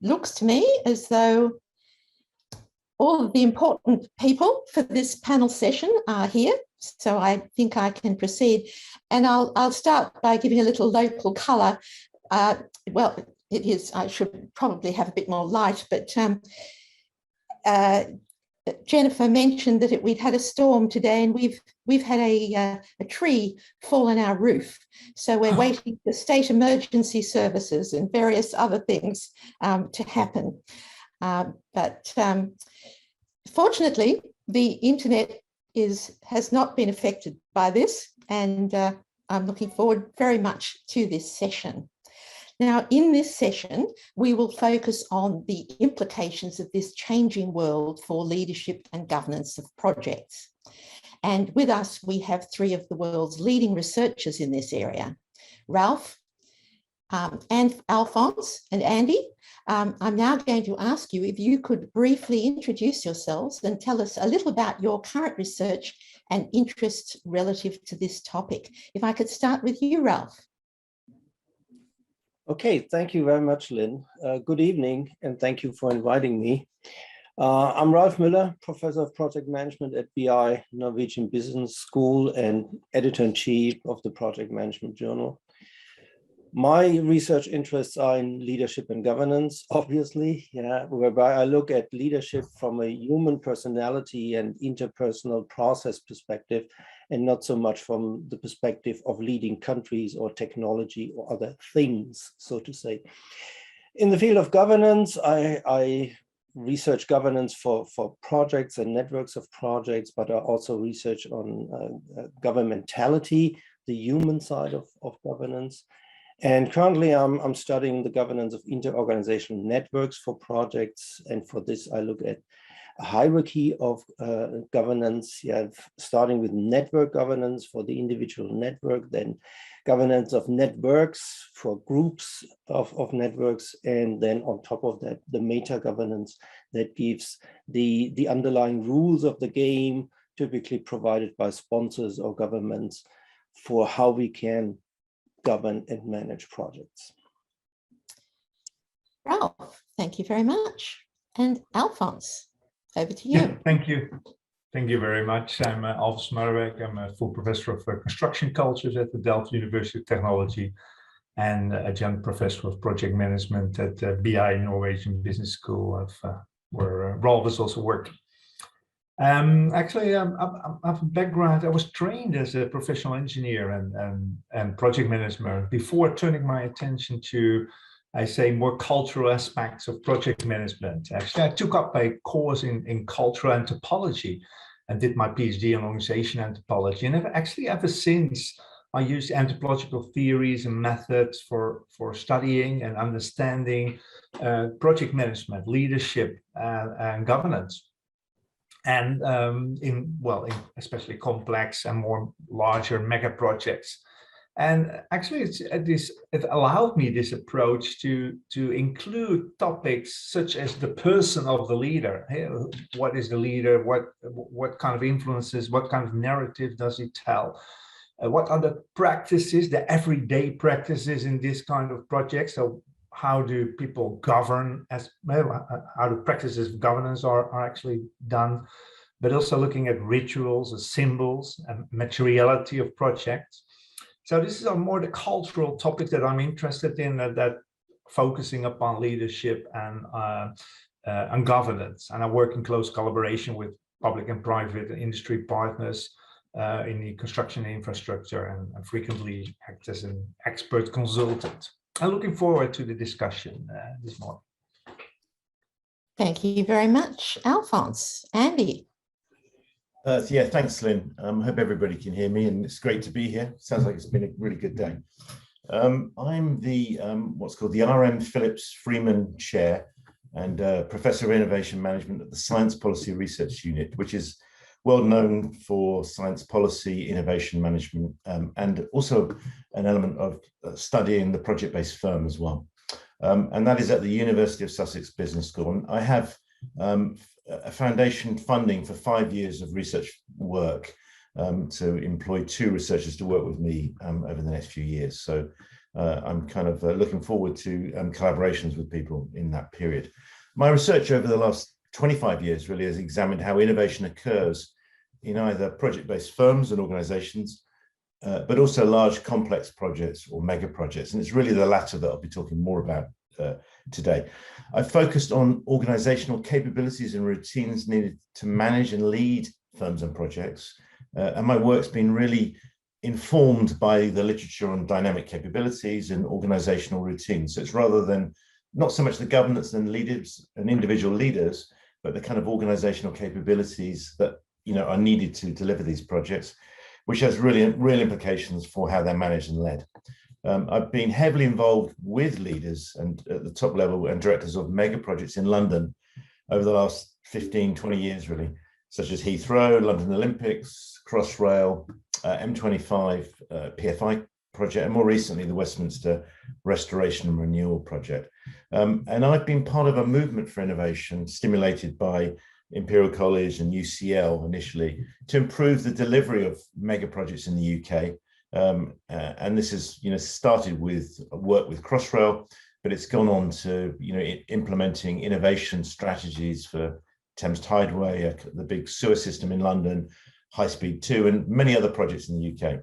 looks to me as though all of the important people for this panel session are here. So I think I can proceed. And I'll start by giving a little local colour. Well, it is, I should probably have a bit more light, but Jennifer mentioned that we'd had a storm today, and we've had a tree fall on our roof. So we're waiting for state emergency services and various other things to happen. But fortunately, the internet has not been affected by this, and I'm looking forward very much to this session. Now, in this session, we will focus on the implications of this changing world for leadership and governance of projects. And with us, we have three of the world's leading researchers in this area, Ralf, and Alfons and Andy. I'm now going to ask you if you could briefly introduce yourselves and tell us a little about your current research and interests relative to this topic. If I could start with you, Ralf. Okay, thank you very much, Lynn. Good evening, and thank you for inviting me. I'm Ralf Müller, Professor of Project Management at BI Norwegian Business School and Editor-in-Chief of the Project Management Journal. My research interests are in leadership and governance, obviously, whereby I look at leadership from a human personality and interpersonal process perspective, and not so much from the perspective of leading countries or technology or other things, so to say. In the field of governance, I research governance for projects and networks of projects, but I also research on governmentality, the human side of governance. And currently I'm studying the governance of inter-organizational networks for projects. And for this, I look at a hierarchy of governance, starting with network governance for the individual network, then governance of networks for groups of networks, and then on top of that, the meta governance that gives the underlying rules of the game, typically provided by sponsors or governments, for how we can govern and manage projects. Ralf, thank you very much. And Alfons, over to you. Yeah, thank you. Thank you very much. I'm Alfons Marrewijk. I'm a full professor of construction cultures at the Delft University of Technology and adjunct professor of project management at BI Norwegian Business School, where Ralf is also working. Actually, I have a background. I was trained as a professional engineer and project manager before turning my attention to, I say, more cultural aspects of project management. Actually, I took up a course in cultural anthropology and did my PhD in organization anthropology. And actually, ever since, I used anthropological theories and methods for studying and understanding project management, leadership, and governance. And in especially complex and more larger mega projects. And actually it allowed me this approach to include topics such as the person of the leader. Hey, what is the leader? What kind of influences, what kind of narrative does he tell? What are the practices, the everyday practices in this kind of project? So how do people govern, how do practices of governance are actually done, but also looking at rituals and symbols and materiality of projects. So this is more the cultural topic that I'm interested in, that focusing upon leadership and governance. And I work in close collaboration with public and private industry partners in the construction infrastructure, and frequently act as an expert consultant. I'm looking forward to the discussion this morning. Thank you very much, Alfons. Andy. Yeah, thanks, Lynn. Hope everybody can hear me, and it's great to be here. Sounds like it's been a really good day. I'm the what's called the R.M. Phillips Freeman Chair and Professor of Innovation Management at the Science Policy Research Unit, which is well known for science policy, innovation management, and also an element of studying the project-based firm as well. And that is at the University of Sussex Business School. And I have a foundation funding for 5 years of research work to employ 2 researchers to work with me over the next few years. So I'm kind of looking forward to collaborations with people in that period. My research over the last 25 years really has examined how innovation occurs in either project-based firms and organizations, but also large complex projects or mega projects. And it's really the latter that I'll be talking more about today. I've focused on organizational capabilities and routines needed to manage and lead firms and projects. And my work's been really informed by the literature on dynamic capabilities and organizational routines. So it's rather than not so much the governance and leaders and individual leaders, but the kind of organizational capabilities that are needed to deliver these projects, which has really real implications for how they're managed and led. I've been heavily involved with leaders and at the top level and directors of mega projects in London over the last 15, 20 years, really, such as Heathrow, London Olympics, Crossrail, M25, PFI project, and more recently, the Westminster Restoration and Renewal project. And I've been part of a movement for innovation stimulated by Imperial College and UCL initially to improve the delivery of mega projects in the UK. And this is, started with work with Crossrail, but it's gone on to, implementing innovation strategies for Thames Tideway, the big sewer system in London, High Speed 2, and many other projects in the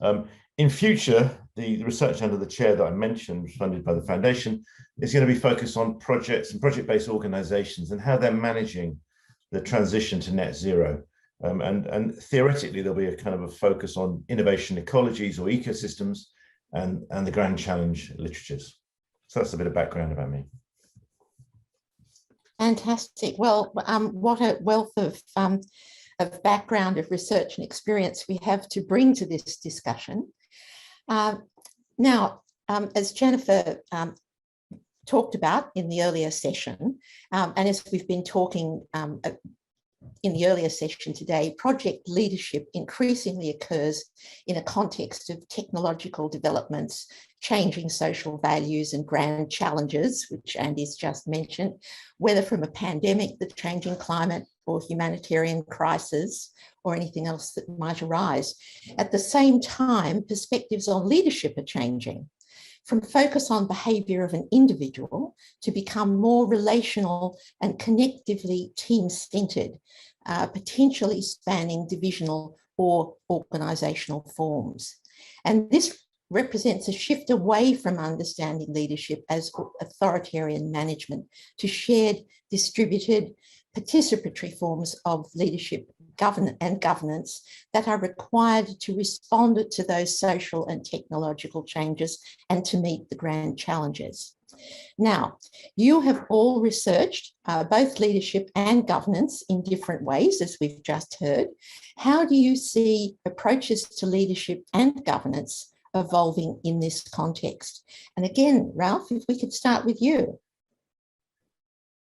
UK. In future, the research under the chair that I mentioned, funded by the foundation, is going to be focused on projects and project-based organizations and how they're managing the transition to net zero. And theoretically, there'll be a kind of a focus on innovation ecologies or ecosystems and the grand challenge literatures. So that's a bit of background about me. Fantastic. Well, what a wealth of background, of research and experience we have to bring to this discussion. Now, as Jennifer talked about in the earlier session, and as we've been talking in the earlier session today, project leadership increasingly occurs in a context of technological developments, changing social values and grand challenges, which Andy's just mentioned, whether from a pandemic, the changing climate, or humanitarian crisis, or anything else that might arise. At the same time, perspectives on leadership are changing, from focus on behaviour of an individual to become more relational and connectively team-centred, potentially spanning divisional or organisational forms. And this represents a shift away from understanding leadership as authoritarian management to shared, distributed, participatory forms of leadership and governance that are required to respond to those social and technological changes and to meet the grand challenges. Now, you have all researched both leadership and governance in different ways, as we've just heard. How do you see approaches to leadership and governance evolving in this context? And again, Ralf, if we could start with you.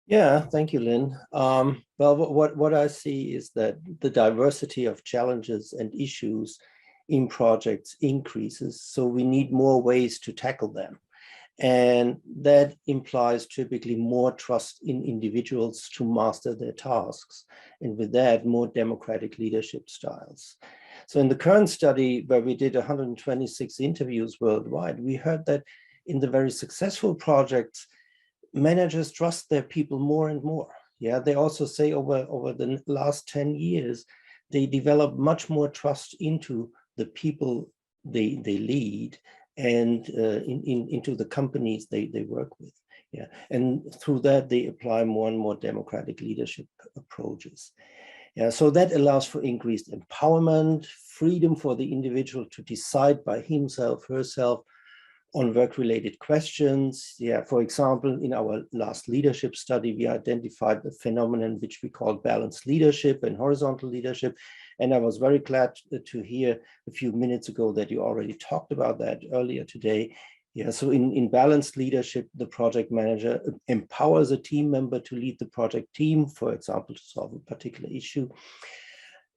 Yeah, thank you, Lynn. Well, what I see is that the diversity of challenges and issues in projects increases, so we need more ways to tackle them. And that implies typically more trust in individuals to master their tasks, and with that, more democratic leadership styles. So in the current study, where we did 126 interviews worldwide, we heard that in the very successful projects, managers trust their people more and more. Yeah, they also say over the last 10 years, they develop much more trust into the people they lead and into the companies they work with. Yeah, and through that, they apply more and more democratic leadership approaches. Yeah, so that allows for increased empowerment, freedom for the individual to decide by himself, herself, on work-related questions. Yeah, for example, in our last leadership study, we identified the phenomenon which we call balanced leadership and horizontal leadership. And I was very glad to hear a few minutes ago that you already talked about that earlier today. Yeah, so in balanced leadership, the project manager empowers a team member to lead the project team, for example, to solve a particular issue.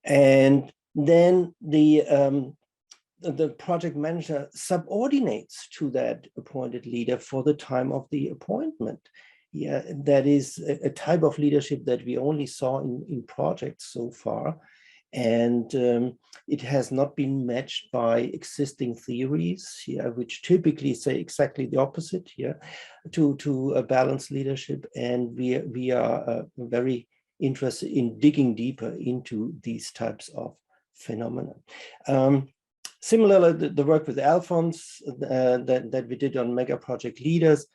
And then the project manager subordinates to that appointed leader for the time of the appointment. Yeah, that is a type of leadership that we only saw in projects so far. And it has not been matched by existing theories, which typically say exactly the opposite, to a balanced leadership. And we are very interested in digging deeper into these types of phenomena. Similarly, the work with Alfons that we did on mega project leaders,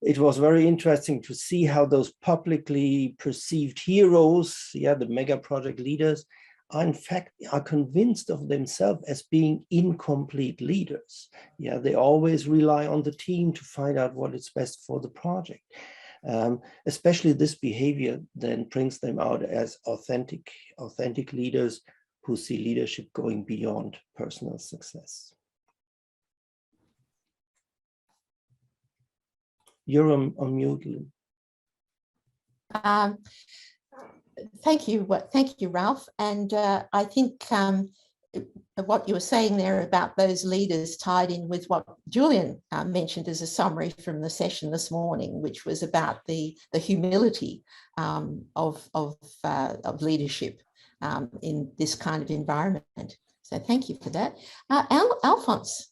it was very interesting to see how those publicly perceived heroes, the mega project leaders, are convinced of themselves as being incomplete leaders. They always rely on the team to find out what is best for the project. Especially this behavior then brings them out as authentic leaders who see leadership going beyond personal success. You're on mute, Lynn. Thank you, Ralf. And I think what you were saying there about those leaders tied in with what Julian mentioned as a summary from the session this morning, which was about the humility of leadership in this kind of environment. So thank you for that. Alfons.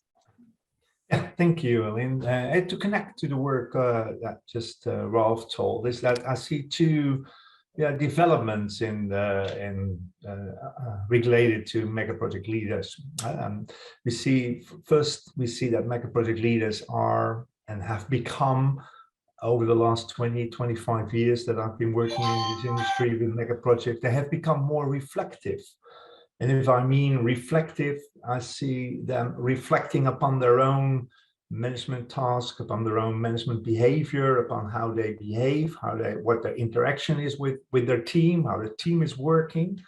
Yeah, thank you, Lynn. And to connect to the work that just Ralf told, is that I see two developments related to mega project leaders. We see that mega project leaders are and have become, over the last 20-25 years that I've been working in this industry with mega projects, they have become more reflective. And if I mean reflective, I see them reflecting upon their own management task, upon their own management behavior, upon how they behave, what their interaction is with their team, how the team is working.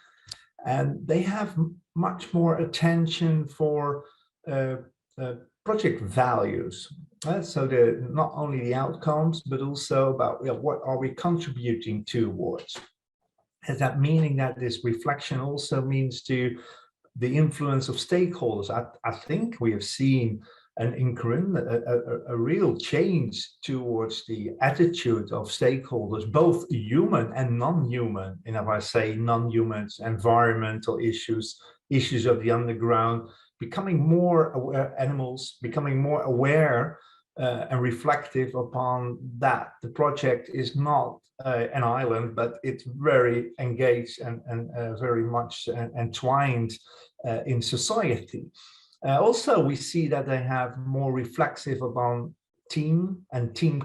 And they have much more attention for project values. So not only the outcomes, but also about what are we contributing towards. Has that meaning that this reflection also means to the influence of stakeholders? I think we have seen a real change towards the attitude of stakeholders, both human and non-human. And if I say non-humans, environmental issues of the underground, becoming more aware, animals becoming more aware and reflective upon that the project is not an island, but it's very engaged and very much entwined in society. Also, we see that they have more reflexive upon team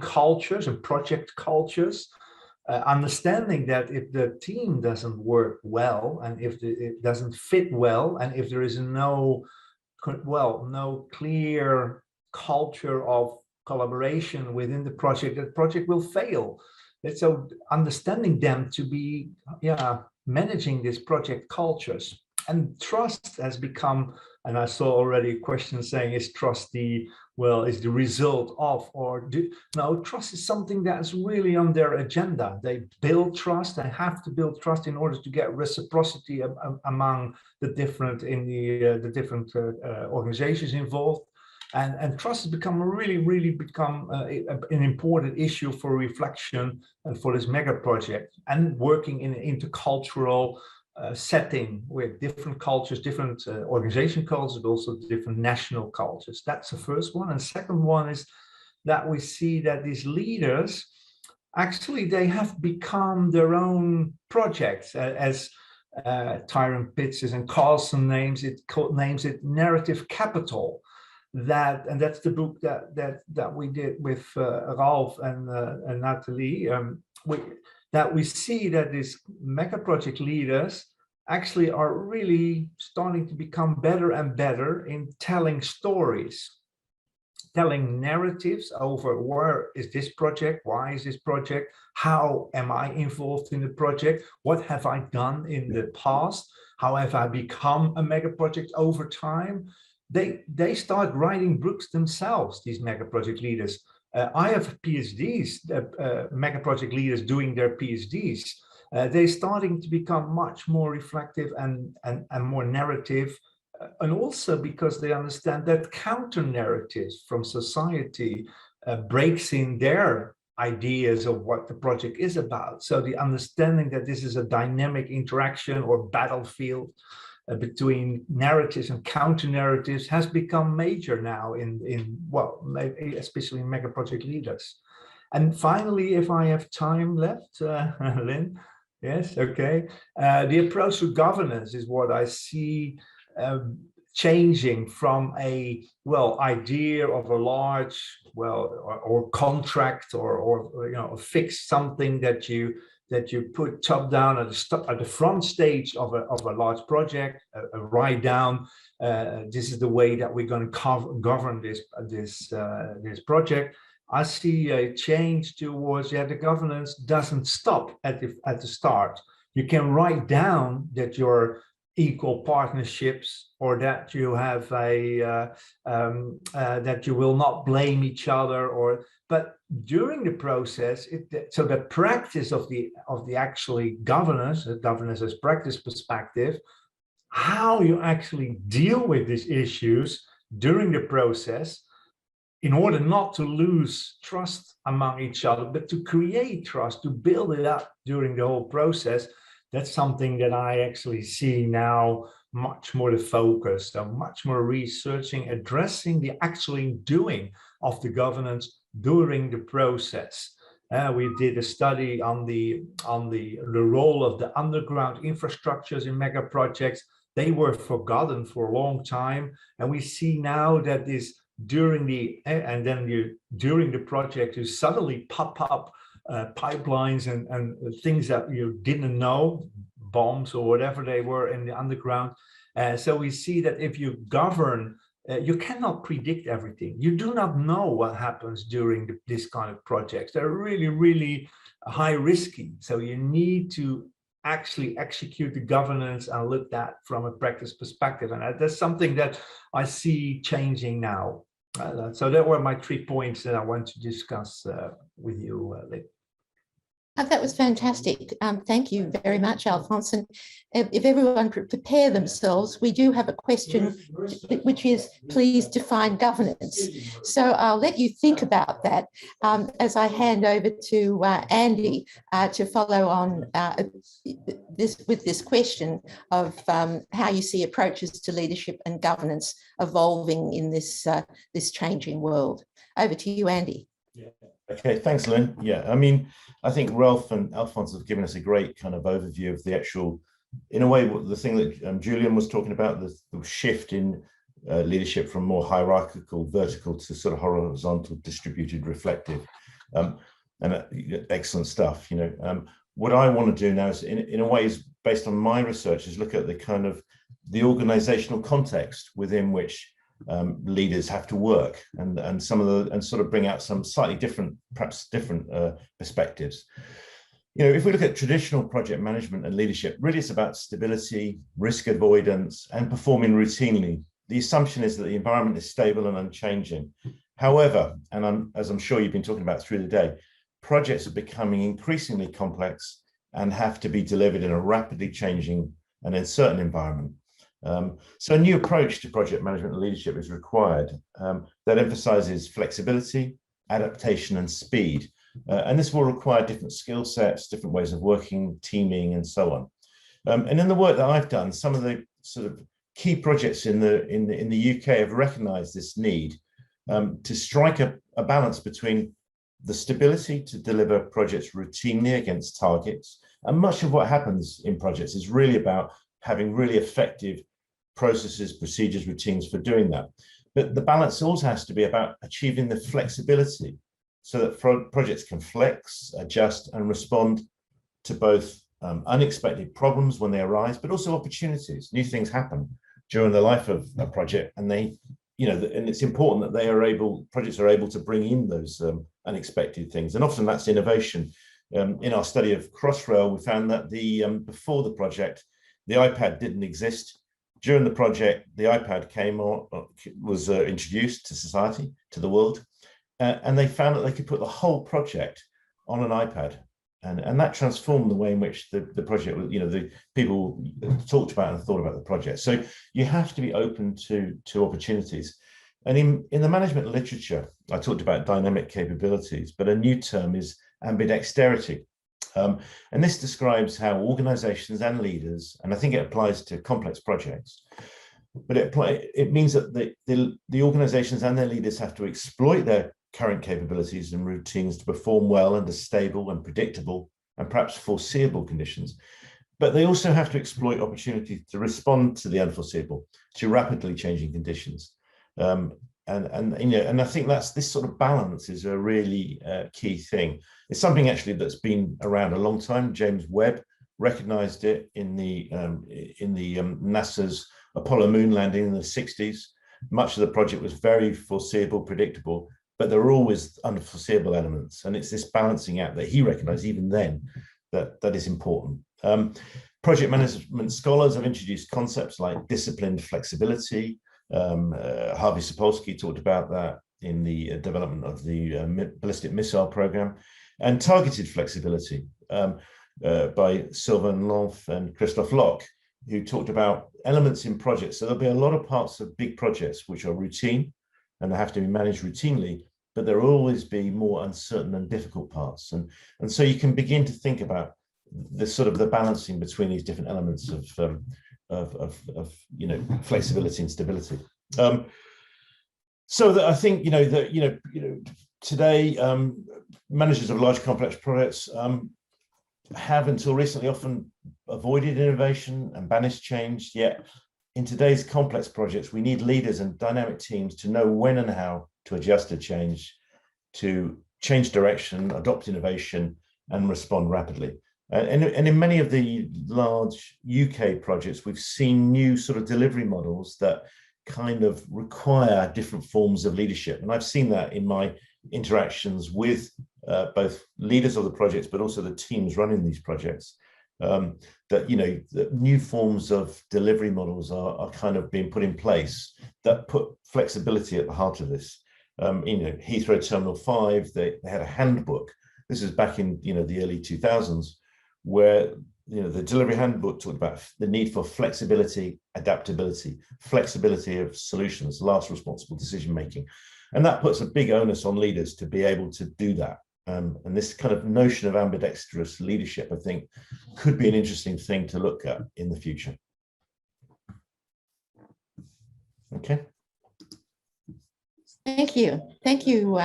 cultures and project cultures, understanding that if the team doesn't work well, and if it doesn't fit well, and if there is no clear culture of collaboration within the project will fail. And so understanding them to be managing these project cultures. And trust has become, and I saw already a question saying, is trust is the result of, no, trust is something that's really on their agenda. They build trust, they have to build trust in order to get reciprocity among the different organizations involved. And trust has become really become an important issue for reflection and for this mega project, and working in an intercultural setting with different cultures, different organization cultures, but also different national cultures. That's the first one. And second one is that we see that these leaders, actually, they have become their own projects, as Tyrone Pitts and Carlson names it narrative capital. And that's the book that we did with Ralf and Natalie. That we see that these mega project leaders actually are really starting to become better and better in telling stories, telling narratives over where is this project, why is this project, how am I involved in the project, what have I done in the past, how have I become a mega project over time. They start writing books themselves, these mega project leaders. I have PhDs, mega project leaders doing their PhDs. They're starting to become much more reflective and more narrative, and also because they understand that counter narratives from society breaks in their ideas of what the project is about. So the understanding that this is a dynamic interaction or battlefield between narratives and counter narratives has become major now well, maybe especially in mega project leaders. And finally, if I have time left, Lynn, yes, okay. The approach to governance is what I see changing from a, well, idea of a large, well, or contract or you know, fix something that you put top down at the front stage of a large project, a write down. This is the way that we're going to govern this project. I see a change towards, yeah, the governance doesn't stop at the start. You can write down that you're equal partnerships, or that you have that you will not blame each other, but during the process, so the practice of the actually governance as practice perspective, how you actually deal with these issues during the process, in order not to lose trust among each other, but to create trust, to build it up during the whole process. That's something that I actually see now much more the focus, so much more researching, addressing the actually doing of the governance during the process. We did a study on the role of the underground infrastructures in mega projects. They were forgotten for a long time, and we see now that this during the project you suddenly pop up pipelines and things that you didn't know, bombs or whatever they were in the underground. So we see that if you govern, you cannot predict everything. You do not know what happens during this kind of projects. They're really, really high risky. So you need to actually execute the governance and look at from a practice perspective. And that's something that I see changing now. So that were my 3 points that I want to discuss with you, Lynn. That was fantastic. Thank you very much, Alfons. And if everyone could prepare themselves, we do have a question, which is, please define governance. So I'll let you think about that as I hand over to Andy to follow on with this question of how you see approaches to leadership and governance evolving in this changing world. Over to you, Andy. Yeah. Okay, thanks, Lynn. Yeah, I mean, I think Ralf and Alfons have given us a great kind of overview of the actual, in a way, the thing that Julian was talking about, the shift in leadership from more hierarchical, vertical to sort of horizontal, distributed, reflective, and excellent stuff. You know, what I want to do now is, in a way, is based on my research, is look at the kind of the organizational context within which leaders have to work, and sort of bring out some slightly different, perhaps different perspectives. You know, if we look at traditional project management and leadership, really it's about stability, risk avoidance, and performing routinely. The assumption is that the environment is stable and unchanging. However, and as I'm sure you've been talking about through the day, projects are becoming increasingly complex and have to be delivered in a rapidly changing and uncertain environment. So a new approach to project management and leadership is required that emphasizes flexibility, adaptation, and speed. And this will require different skill sets, different ways of working, teaming, and so on. And in the work that I've done, some of the sort of key projects in the UK have recognized this need to strike a balance between the stability to deliver projects routinely against targets. And much of what happens in projects is really about having really effective processes, procedures, routines for doing that. But the balance also has to be about achieving the flexibility so that projects can flex, adjust, and respond to both unexpected problems when they arise, but also opportunities. New things happen during the life of a project, and and it's important that projects are able to bring in those unexpected things. And often that's innovation. In our study of Crossrail, we found that before the project, the iPad didn't exist. During the project, the iPad was introduced to society, to the world, and they found that they could put the whole project on an iPad, and that transformed the way in which the project, the people talked about and thought about the project. So you have to be open to opportunities. And in the management literature, I talked about dynamic capabilities, but a new term is ambidexterity. And this describes how organizations and leaders, and I think it applies to complex projects, but it means that the organizations and their leaders have to exploit their current capabilities and routines to perform well under stable and predictable and perhaps foreseeable conditions. But they also have to exploit opportunities to respond to the unforeseeable, to rapidly changing conditions. And I think this sort of balance is a really key thing. It's something actually that's been around a long time. James Webb recognized it in the NASA's Apollo moon landing in the 60s. Much of the project was very foreseeable, predictable, but there are always unforeseeable elements. And it's this balancing act that he recognized even then that is important. Project management scholars have introduced concepts like disciplined flexibility. Harvey Sapolsky talked about that in the development of the ballistic missile program, and targeted flexibility by Sylvain Lanf and Christophe Locke, who talked about elements in projects. So there'll be a lot of parts of big projects which are routine and they have to be managed routinely, but there will always be more uncertain and difficult parts. And so you can begin to think about the balancing between these different elements of flexibility and stability. So that I think today managers of large complex projects have until recently often avoided innovation and banished change. Yet in today's complex projects, we need leaders and dynamic teams to know when and how to adjust to change direction, adopt innovation, and respond rapidly. And in many of the large UK projects, we've seen new sort of delivery models that kind of require different forms of leadership. And I've seen that in my interactions with both leaders of the projects, but also the teams running these projects, that new forms of delivery models are kind of being put in place that put flexibility at the heart of this. Heathrow Terminal 5, they had a handbook. This is back in the early 2000s, where the delivery handbook talked about the need for flexibility, adaptability, flexibility of solutions, last responsible decision making. And that puts a big onus on leaders to be able to do that. And this kind of notion of ambidextrous leadership, I think, could be an interesting thing to look at in the future. Okay. Thank you. Thank you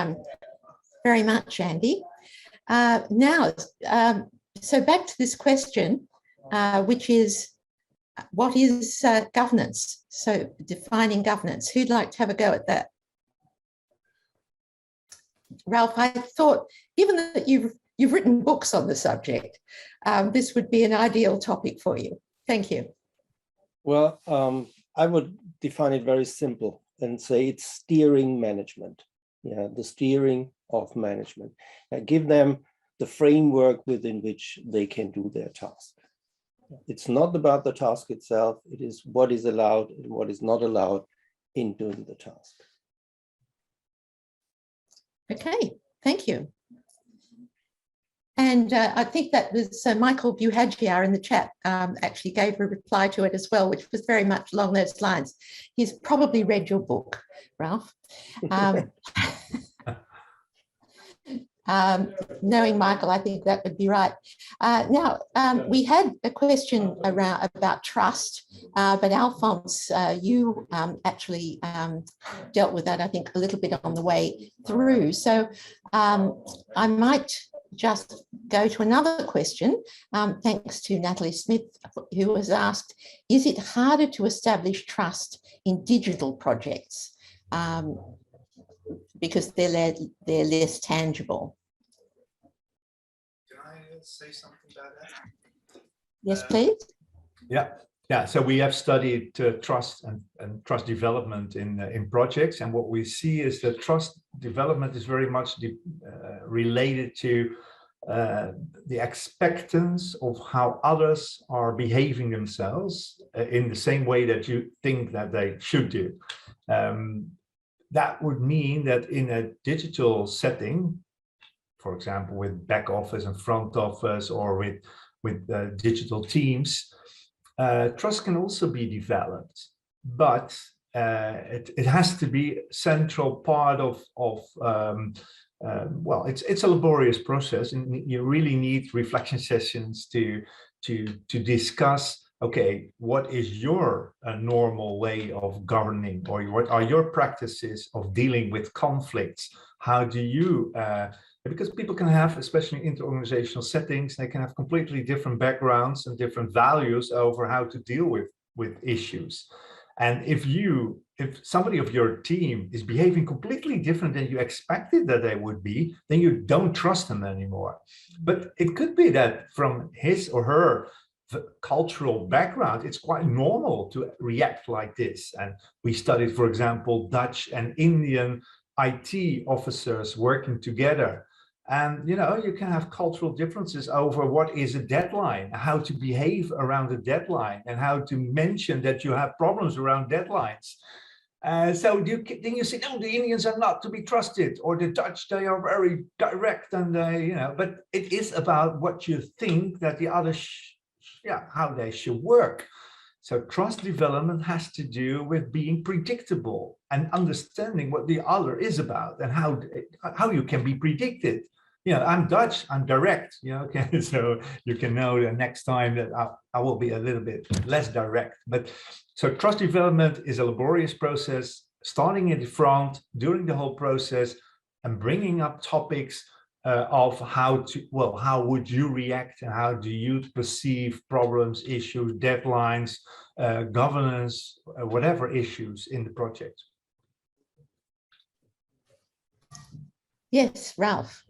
very much, Andy. So back to this question, which is, what is governance? So defining governance. Who'd like to have a go at that? Ralf, I thought, given that you've written books on the subject, this would be an ideal topic for you. Thank you. Well, I would define it very simple and say it's steering management. Yeah, the steering of management. Give them the framework within which they can do their task. It's not about the task itself, it is what is allowed and what is not allowed in doing the task. Okay, thank you. And I think that was Michael Buhadjiar in the chat actually gave a reply to it as well, which was very much along those lines. He's probably read your book, Ralf. Knowing Michael, I think that would be right. Now, we had a question about trust, but Alfons, you actually dealt with that, I think, a little bit on the way through. So I might just go to another question, thanks to Natalie Smith, who was asked, is it harder to establish trust in digital projects? Because they're less tangible. Can I say something about that? Yes, please. Yeah. So we have studied trust and trust development in projects, and what we see is that trust development is very much related to the expectance of how others are behaving themselves in the same way that you think that they should do. That would mean that in a digital setting, for example, with back office and front office, or with digital teams, trust can also be developed. But it has to be a central part of well, it's a laborious process, and you really need reflection sessions to discuss, okay, what is your normal way of governing, or what are your practices of dealing with conflicts? How do you, because people can have, especially in interorganizational settings, they can have completely different backgrounds and different values over how to deal with issues. And if somebody of your team is behaving completely different than you expected that they would be, then you don't trust them anymore. But it could be that from his or her cultural background, it's quite normal to react like this. And we studied, for example, Dutch and Indian IT officers working together. And, you know, you can have cultural differences over what is a deadline, how to behave around a deadline, and how to mention that you have problems around deadlines. So then you say, no, the Indians are not to be trusted, or the Dutch, they are very direct, and they, you know, but it is about what you think that the others, how they should work. So trust development has to do with being predictable and understanding what the other is about and how you can be predicted. You know, I'm Dutch, I'm direct, you know, okay, so you can know the next time that I will be a little bit less direct. But so trust development is a laborious process, starting in the front, during the whole process, and bringing up topics of how would you react, and how do you perceive problems, issues, deadlines, governance, whatever issues in the project. Yes, Ralf.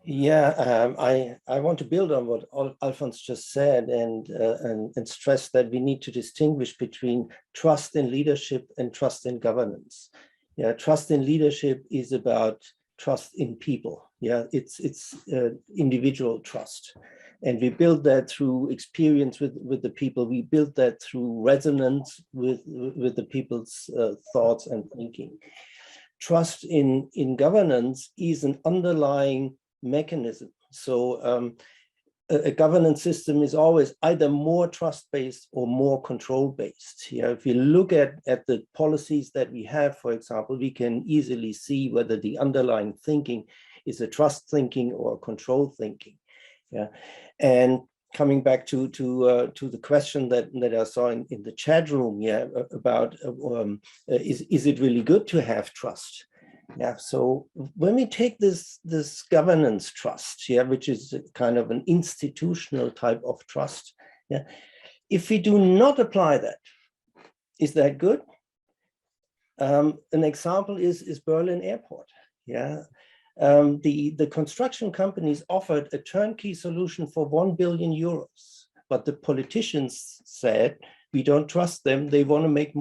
Yeah, I want to build on what Alfons just said, and stress that we need to distinguish between trust in leadership and trust in governance. Yeah, trust in leadership is about trust in people. Yeah, it's individual trust, and we build that through experience with the people. We build that through resonance with the people's thoughts and thinking. Trust in governance is an underlying mechanism. So a governance system is always either more trust-based or more control-based. Yeah, if you look at the policies that we have, for example, we can easily see whether the underlying thinking is a trust thinking or control thinking. Yeah, and coming back to the question that I saw in the chat room, yeah, about is it really good to have trust? Yeah, so when we take this governance trust, yeah, which is kind of an institutional type of trust, yeah, if we do not apply that, is that good? An example is Berlin Airport. Yeah, the construction companies offered a turnkey solution for 1 billion euros, but the politicians said we don't trust them. They want to make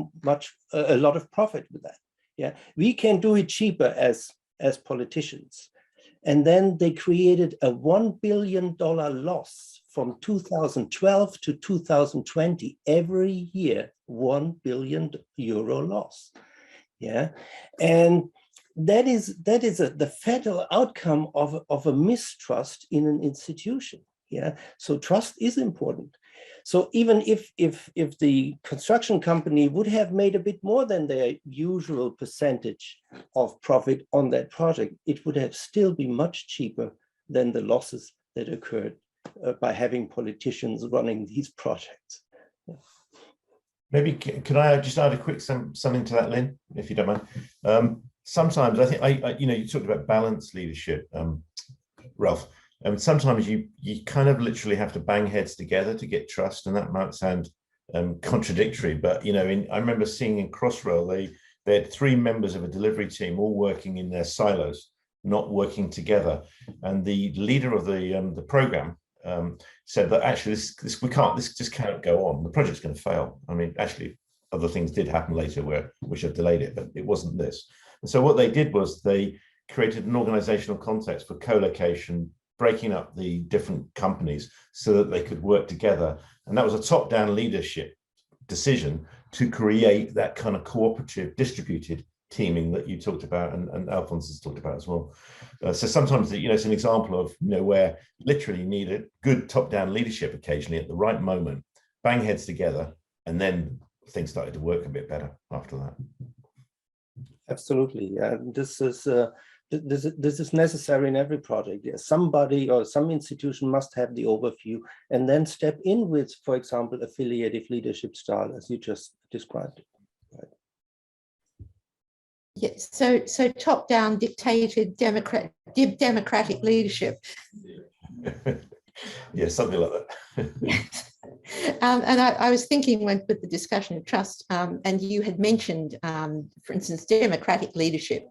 a lot of profit with that. Yeah, we can do it cheaper as politicians. And then they created a $1 billion loss from 2012 to 2020. Every year, €1 billion loss. Yeah, and that is the fatal outcome of a mistrust in an institution. Yeah, so trust is important. So even if the construction company would have made a bit more than their usual percentage of profit on that project, it would have still been much cheaper than the losses that occurred by having politicians running these projects. Maybe could I just add a quick something to that, Lynn, if you don't mind? Sometimes I think you talked about balanced leadership, Ralf. Sometimes you kind of literally have to bang heads together to get trust, and that might sound contradictory, but I remember seeing in Crossrail they had 3 members of a delivery team all working in their silos, not working together, and the leader of the program said that actually this just can't go on. The project's going to fail. I mean, actually, other things did happen later which have delayed it, but it wasn't this. And so what they did was they created an organizational context for co-location, breaking up the different companies so that they could work together. And that was a top-down leadership decision to create that kind of cooperative, distributed teaming that you talked about, and Alfons has talked about as well. So sometimes, it's an example of, where literally you need a good top-down leadership occasionally at the right moment, bang heads together, and then things started to work a bit better after that. Absolutely, yeah. This is necessary in every project. Yeah. Somebody or some institution must have the overview and then step in with, for example, affiliative leadership style, as you just described. Right. Yes, so top-down dictated democratic leadership. Yeah, something like that. Yes. And I was thinking with the discussion of trust, and you had mentioned, for instance, democratic leadership,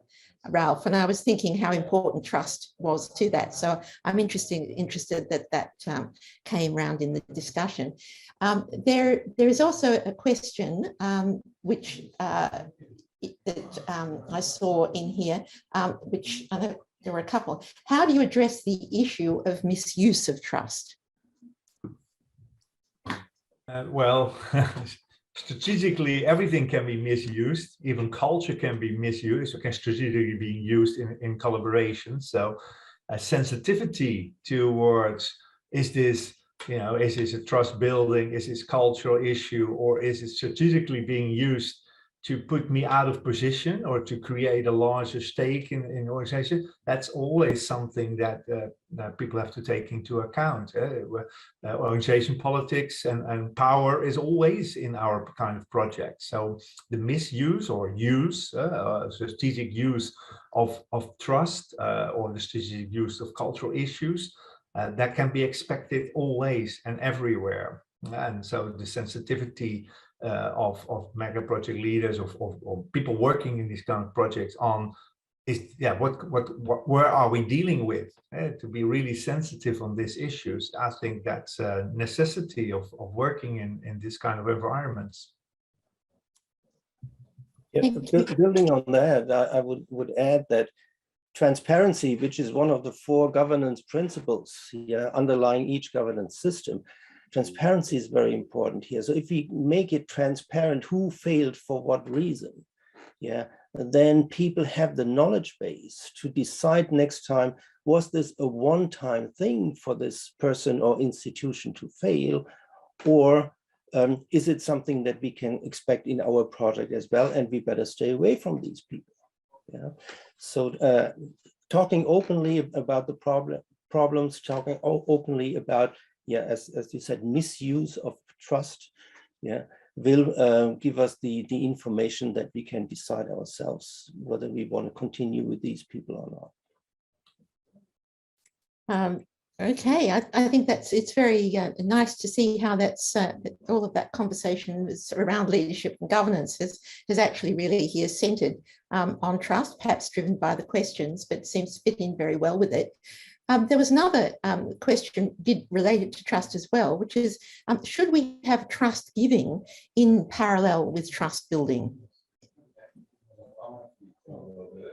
Ralf, and I was thinking how important trust was to that. So I'm interested that came round in the discussion. There is also a question which I saw in here, which I know there were a couple. How do you address the issue of misuse of trust? Well, strategically, everything can be misused. Even culture can be misused, or can strategically be used in collaboration. So sensitivity towards, is this a trust building, is this cultural issue, or is it strategically being used to put me out of position or to create a larger stake in the organization? That's always something that people have to take into account. Organization politics and power is always in our kind of project. So the misuse or use, strategic use of trust or the strategic use of cultural issues, that can be expected always and everywhere. And so the sensitivity of mega project leaders or people working in these kind of projects on is, yeah, where are we dealing with, to be really sensitive on these issues. I think that's a necessity of working in this kind of environments. Yeah, building on that, I would add that transparency, which is one of the 4 governance principles underlying each governance system, transparency is very important here. So if we make it transparent who failed for what reason, then people have the knowledge base to decide next time, was this a one-time thing for this person or institution to fail, or is it something that we can expect in our project as well, and we better stay away from these people. So talking openly about the problems, talking openly about, as you said, misuse of trust, will give us the information that we can decide ourselves whether we want to continue with these people or not. Okay, I think it's very nice to see how that's all of that conversation around leadership and governance has actually really here centered on trust, perhaps driven by the questions, but seems to fit in very well with it. There was another question related to trust as well, which is, should we have trust giving in parallel with trust building?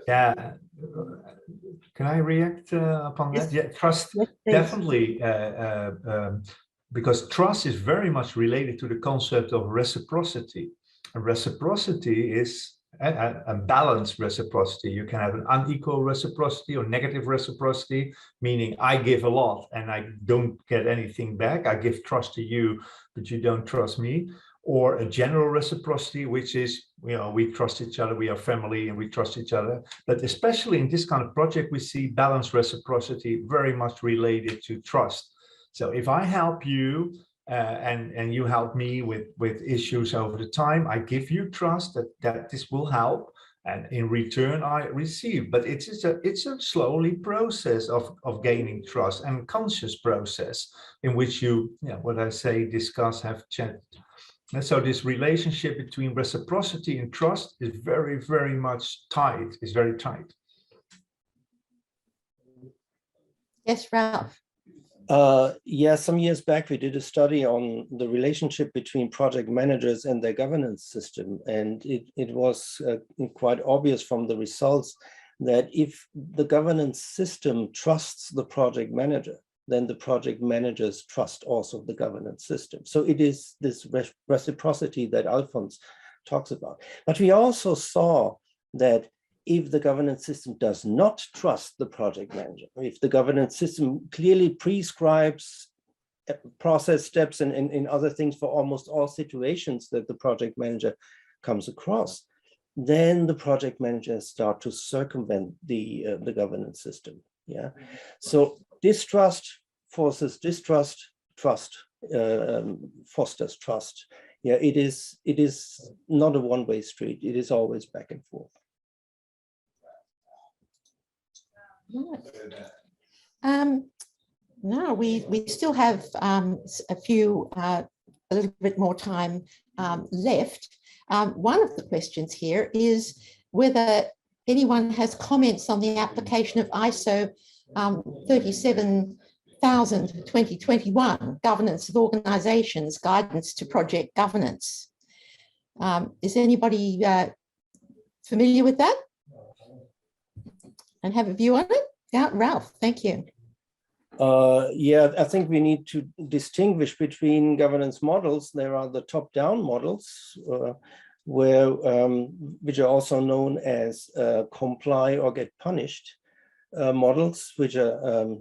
Yeah, can I react upon that? Yeah, trust, yes, definitely, because trust is very much related to the concept of reciprocity. And reciprocity is a balanced reciprocity. You can have an unequal reciprocity or negative reciprocity, meaning I give a lot and I don't get anything back. I give trust to you, but you don't trust me. Or a general reciprocity, which is, we trust each other, we are family and we trust each other. But especially in this kind of project, we see balanced reciprocity very much related to trust. So if I help you, and you help me with issues over the time, I give you trust that this will help, and in return I receive. But it's a slowly process of gaining trust, and conscious process in which you, what I say, discuss, have chat. And so this relationship between reciprocity and trust is very, very much tight. It's very tight. Yes, Ralf. Some years back, we did a study on the relationship between project managers and their governance system. And it was quite obvious from the results that if the governance system trusts the project manager, then the project managers trust also the governance system. So it is this reciprocity that Alfons talks about. But we also saw that if the governance system does not trust the project manager, if the governance system clearly prescribes process steps and other things for almost all situations that the project manager comes across, then the project managers start to circumvent the governance system. Yeah, so distrust forces distrust, trust fosters trust. Yeah, it is not a one-way street. It is always back and forth. No, we still have a little bit more time left. One of the questions here is whether anyone has comments on the application of ISO 37000-2021, Governance of Organisations, Guidance to Project Governance. Is anybody familiar with that and have a view on it? Yeah, Ralf, thank you. Yeah, I think we need to distinguish between governance models. There are the top-down models, which are also known as comply or get punished models, which are,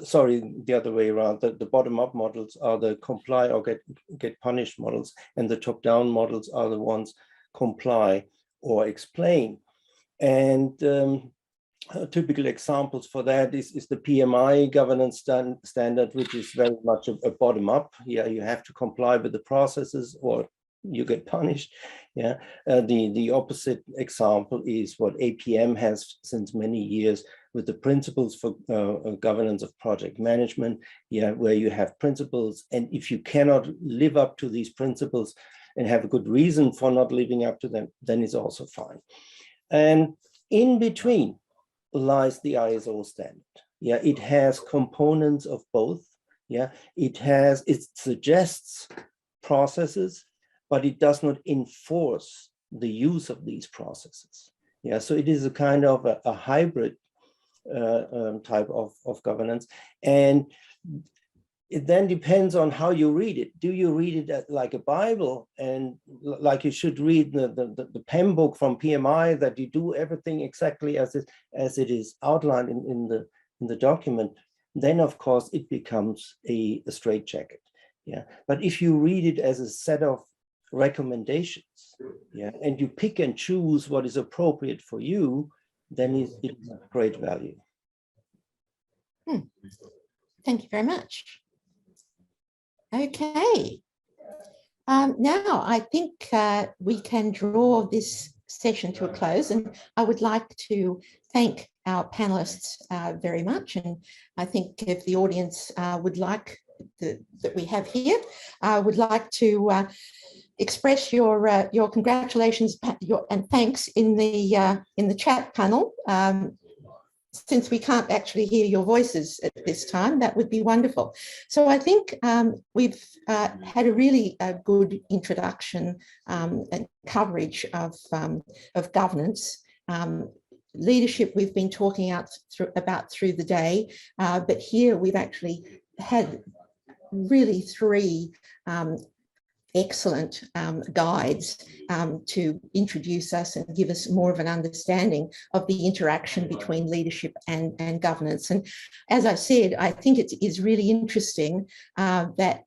sorry, the other way around. The bottom-up models are the comply or get punished models, and the top-down models are the ones comply or explain. And typical examples for that is the PMI governance standard, which is very much a bottom-up. Yeah, you have to comply with the processes or you get punished. Yeah, the opposite example is what APM has since many years with the principles for governance of project management. Yeah, where you have principles, and if you cannot live up to these principles and have a good reason for not living up to them, then it's also fine. And in between lies the ISO standard. Yeah, it has components of both. Yeah, it suggests processes, but it does not enforce the use of these processes. Yeah, so it is a kind of a hybrid type of governance, and it then depends on how you read it. Do you read it like a Bible, and like you should read the PEM book from PMI, that you do everything exactly as it is outlined in the document? Then of course it becomes a straitjacket. Yeah, but if you read it as a set of recommendations, yeah, and you pick and choose what is appropriate for you, then it's of great value. Thank you very much. Okay, now I think we can draw this session to a close, and I would like to thank our panelists very much. And I think if the audience would like that we have here, would like to express your congratulations and thanks in the chat panel. Since we can't actually hear your voices at this time, that would be wonderful. So I think we've had a really good introduction and coverage of governance. Leadership we've been talking about through the day, but here we've actually had really three excellent guides to introduce us and give us more of an understanding of the interaction between leadership and governance. And as I said, I think it is really interesting that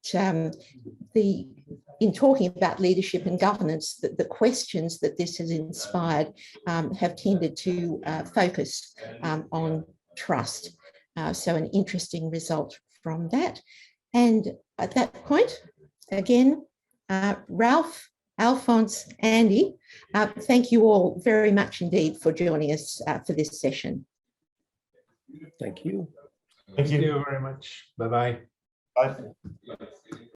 in talking about leadership and governance, that the questions that this has inspired have tended to focus on trust. So an interesting result from that. And at that point, again, Ralf, Alfons, Andy, thank you all very much indeed for joining us for this session. Thank you. Thank you very much. Bye-bye. Bye.